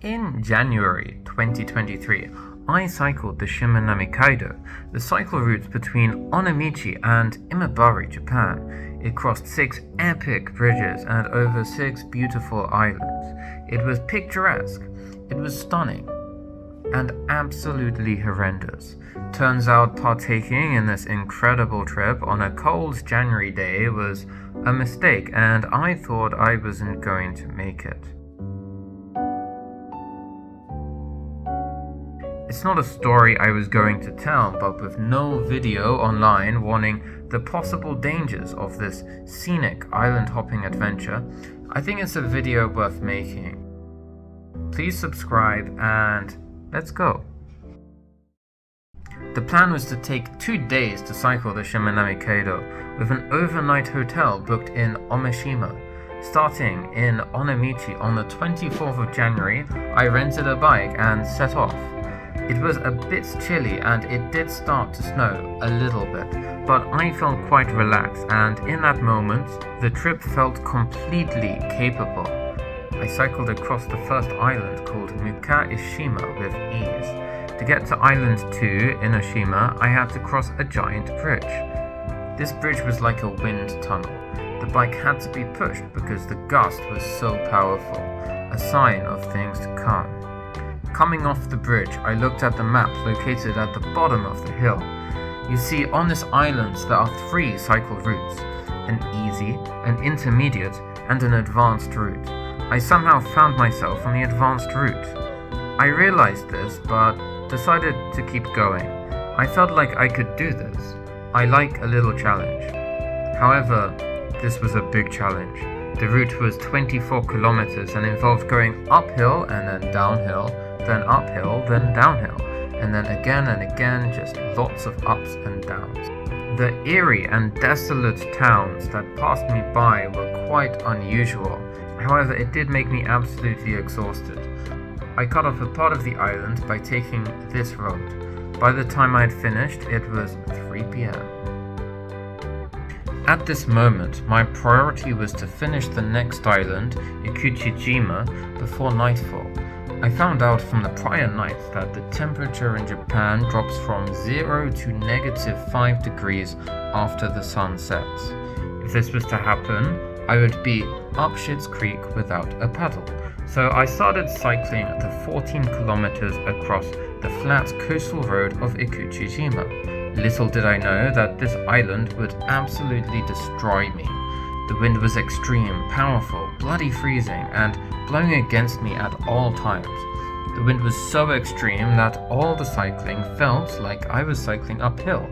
In January 2023, I cycled the SHIMANAMI Kaido, the cycle route between Onamichi and Imabari, Japan. It crossed 6 epic bridges and over 6 beautiful islands. It was picturesque, it was stunning, and absolutely horrendous. Turns out partaking in this incredible trip on a cold January day was a mistake, and I thought I wasn't going to make it. It's not a story I was going to tell, but with no video online warning the possible dangers of this scenic island hopping adventure, I think it's a video worth making. Please subscribe and let's go. The plan was to take 2 days to cycle the SHIMANAMI Kaido, with an overnight hotel booked in Omishima. Starting in Onamichi on the 24th of January, I rented a bike and set off. It was a bit chilly and it did start to snow a little bit, but I felt quite relaxed, and in that moment, the trip felt completely capable. I cycled across the first island called Muka-Ishima with ease. To get to Island 2 in Oshima, I had to cross a giant bridge. This bridge was like a wind tunnel. The bike had to be pushed because the gust was so powerful, a sign of things to come. Coming off the bridge, I looked at the map located at the bottom of the hill. You see, on this island there are 3 cycle routes, an easy, an intermediate, and an advanced route. I somehow found myself on the advanced route. I realized this, but decided to keep going. I felt like I could do this. I like a little challenge. However, this was a big challenge. The route was 24 kilometers and involved going uphill and then downhill, then uphill, then downhill, and then again and again, just lots of ups and downs. The eerie and desolate towns that passed me by were quite unusual. However, it did make me absolutely exhausted. I cut off a part of the island by taking this road. By the time I had finished, it was 3 p.m. At this moment, my priority was to finish the next island, Ikuchijima, before nightfall. I found out from the prior night that the temperature in Japan drops from 0 to -5 degrees after the sun sets. If this was to happen, I would be up Schitt's Creek without a paddle. So I started cycling the 14 kilometers across the flat coastal road of Ikuchijima. Little did I know that this island would absolutely destroy me. The wind was extreme, powerful, bloody freezing, and blowing against me at all times. The wind was so extreme that all the cycling felt like I was cycling uphill.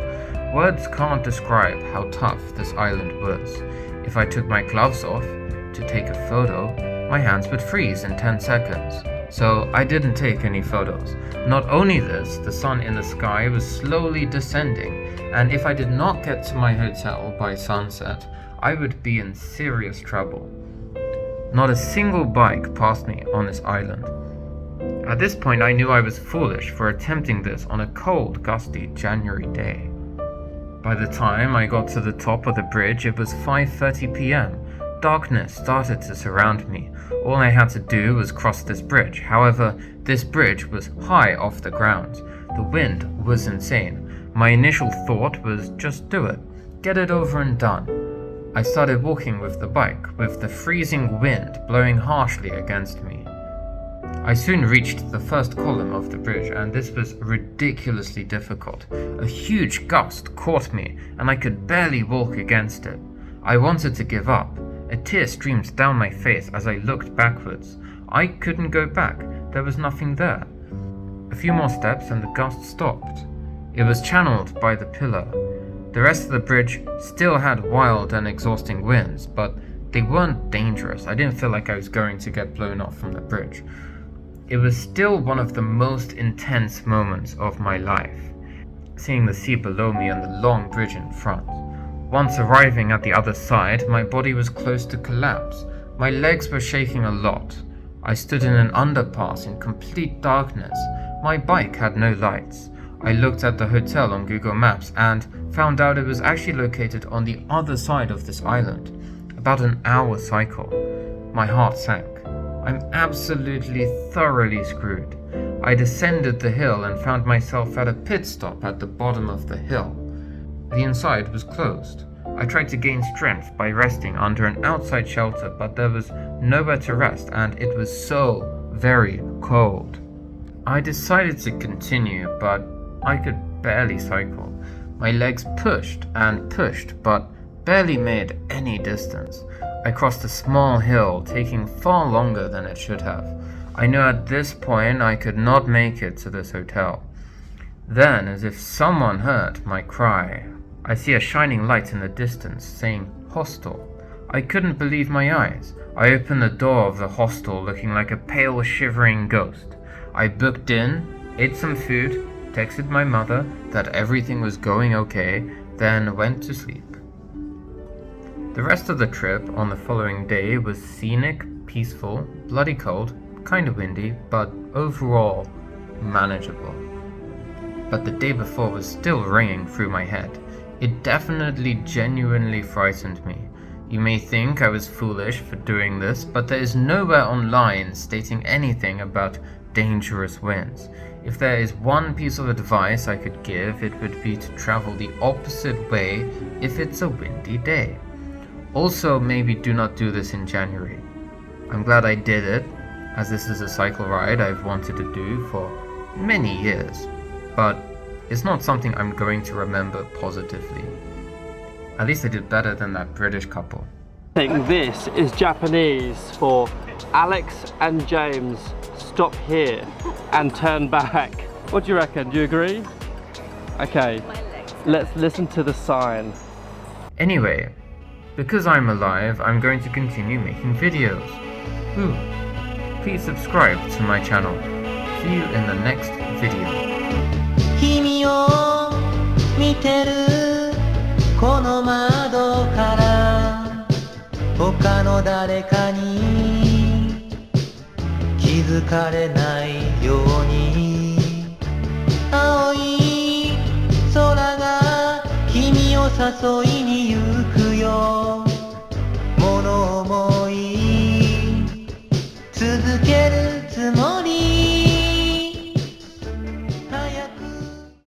Words can't describe how tough this island was. If I took my gloves off to take a photo, my hands would freeze in 10 seconds. So I didn't take any photos. Not only this, the sun in the sky was slowly descending, and if I did not get to my hotel by sunset, I would be in serious trouble. Not a single bike passed me on this island. At this point, I knew I was foolish for attempting this on a cold, gusty January day. By the time I got to the top of the bridge, it was 5:30 p.m. Darkness started to surround me. All I had to do was cross this bridge. However, this bridge was high off the ground. The wind was insane. My initial thought was just do it. Get it over and done. I started walking with the bike, with the freezing wind blowing harshly against me. I soon reached the first column of the bridge, and this was ridiculously difficult. A huge gust caught me, and I could barely walk against it. I wanted to give up. A tear streamed down my face as I looked backwards. I couldn't go back. There was nothing there. A few more steps and the gust stopped. It was channeled by the pillar. The rest of the bridge still had wild and exhausting winds, but they weren't dangerous. I didn't feel like I was going to get blown off from the bridge. It was still one of the most intense moments of my life, seeing the sea below me and the long bridge in front. Once arriving at the other side, my body was close to collapse. My legs were shaking a lot. I stood in an underpass in complete darkness. My bike had no lights. I looked at the hotel on Google Maps and found out it was actually located on the other side of this island, about an hour cycle. My heart sank. I'm absolutely thoroughly screwed. I descended the hill and found myself at a pit stop at the bottom of the hill. The inside was closed. I tried to gain strength by resting under an outside shelter, but there was nowhere to rest and it was so very cold. I decided to continue, but I could barely cycle. My legs pushed and pushed, but barely made any distance. I crossed a small hill, taking far longer than it should have. I knew at this point I could not make it to this hotel. Then, as if someone heard my cry, I see a shining light in the distance saying hostel. I couldn't believe my eyes. I opened the door of the hostel looking like a pale, shivering ghost. I booked in, ate some food, texted my mother that everything was going okay, then went to sleep. The rest of the trip on the following day was scenic, peaceful, bloody cold, kind of windy, but overall manageable. But the day before was still ringing through my head. It definitely genuinely frightened me. You may think I was foolish for doing this, but there is nowhere online stating anything about dangerous winds. If there is one piece of advice I could give, it would be to travel the opposite way if it's a windy day. Also, maybe do not do this in January. I'm glad I did it, as this is a cycle ride I've wanted to do for many years, but it's not something I'm going to remember positively. At least I did better than that British couple. I think this is Japanese for Alex and James, stop here and turn back. What do you reckon? Do you agree? Okay, let's listen to the sign. Anyway, because I'm alive, I'm going to continue making videos. Please subscribe to my channel. See you in the next video. 君を見てるこの窓から他の誰かに気づかれないように青い空が君を誘いに行くよ物思い続ける